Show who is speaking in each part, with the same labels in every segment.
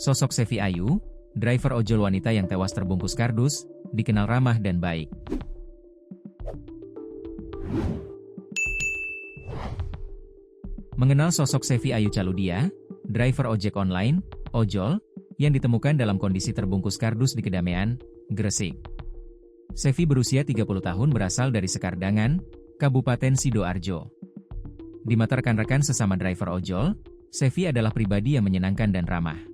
Speaker 1: Sosok Sevi Ayu, driver ojol wanita yang tewas terbungkus kardus, dikenal ramah dan baik. Mengenal sosok Sevi Ayu Caludia, driver ojek online, ojol, yang ditemukan dalam kondisi terbungkus kardus di Kedamean, Gresik. Sevi berusia 30 tahun berasal dari Sekardangan, Kabupaten Sidoarjo. Di mata rekan-rekan sesama driver ojol, Sevi adalah pribadi yang menyenangkan dan ramah.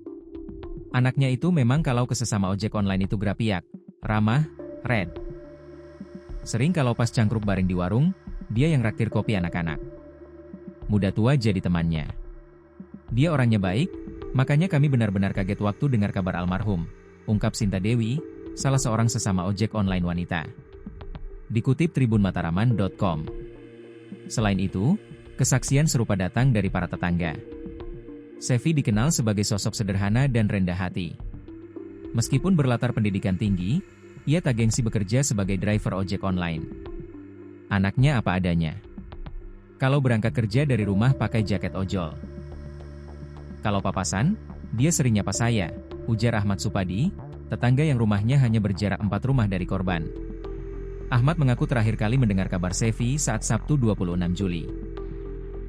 Speaker 1: Anaknya itu memang kalau ke sesama ojek online itu grapiak, ramah, red. Sering kalau pas cangkruk bareng di warung, dia yang raktir kopi anak-anak. Muda tua jadi temannya. Dia orangnya baik, makanya kami benar-benar kaget waktu dengar kabar almarhum, ungkap Sinta Dewi, salah seorang sesama ojek online wanita. Dikutip tribunmataraman.com. Selain itu, kesaksian serupa datang dari para tetangga. Sevi dikenal sebagai sosok sederhana dan rendah hati. Meskipun berlatar pendidikan tinggi, ia tak gengsi bekerja sebagai driver ojek online. Anaknya apa adanya. Kalau berangkat kerja dari rumah pakai jaket ojol. Kalau papasan, dia sering nyapa saya, ujar Ahmad Supadi, tetangga yang rumahnya hanya berjarak 4 rumah dari korban. Ahmad mengaku terakhir kali mendengar kabar Sevi saat Sabtu 26 Juli.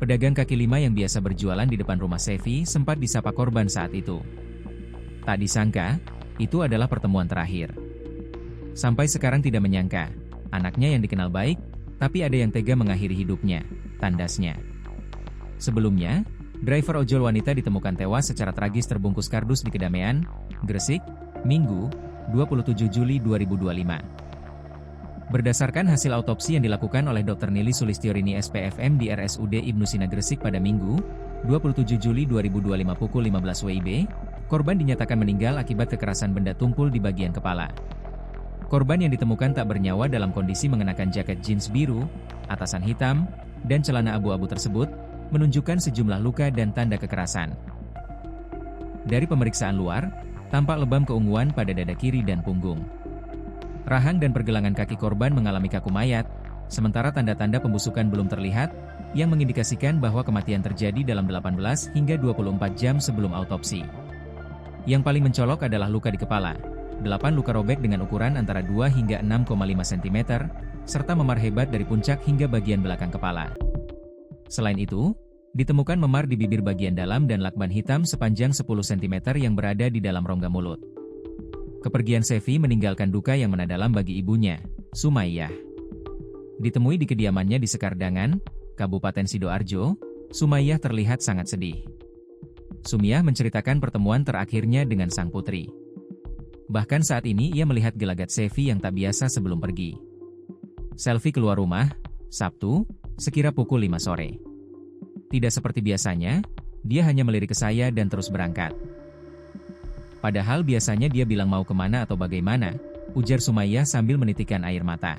Speaker 1: Pedagang kaki lima yang biasa berjualan di depan rumah Sevi sempat disapa korban saat itu. Tak disangka, itu adalah pertemuan terakhir. Sampai sekarang tidak menyangka, anaknya yang dikenal baik, tapi ada yang tega mengakhiri hidupnya, tandasnya. Sebelumnya, driver ojol wanita ditemukan tewas secara tragis terbungkus kardus di Kedamean, Gresik, Minggu, 27 Juli 2025. Berdasarkan hasil autopsi yang dilakukan oleh Dr. Nili Sulistiorini SPFM di RSUD Ibnu Sina Gresik pada Minggu, 27 Juli 2025 pukul 15 WIB, korban dinyatakan meninggal akibat kekerasan benda tumpul di bagian kepala. Korban yang ditemukan tak bernyawa dalam kondisi mengenakan jaket jeans biru, atasan hitam, dan celana abu-abu tersebut, menunjukkan sejumlah luka dan tanda kekerasan. Dari pemeriksaan luar, tampak lebam keunguan pada dada kiri dan punggung. Rahang dan pergelangan kaki korban mengalami kaku mayat, sementara tanda-tanda pembusukan belum terlihat, yang mengindikasikan bahwa kematian terjadi dalam 18 hingga 24 jam sebelum autopsi. Yang paling mencolok adalah luka di kepala, 8 luka robek dengan ukuran antara 2 hingga 6,5 cm, serta memar hebat dari puncak hingga bagian belakang kepala. Selain itu, ditemukan memar di bibir bagian dalam dan lakban hitam sepanjang 10 cm yang berada di dalam rongga mulut. Kepergian Sevi meninggalkan duka yang mendalam bagi ibunya, Sumaiyah. Ditemui di kediamannya di Sekardangan, Kabupaten Sidoarjo, Sumaiyah terlihat sangat sedih. Sumiah menceritakan pertemuan terakhirnya dengan sang putri. Bahkan saat ini ia melihat gelagat Sevi yang tak biasa sebelum pergi. Selfie keluar rumah, Sabtu, sekira pukul 5 sore. Tidak seperti biasanya, dia hanya melirik ke saya dan terus berangkat. Padahal biasanya dia bilang mau kemana atau bagaimana, ujar Sumaiyah sambil menitikkan air mata.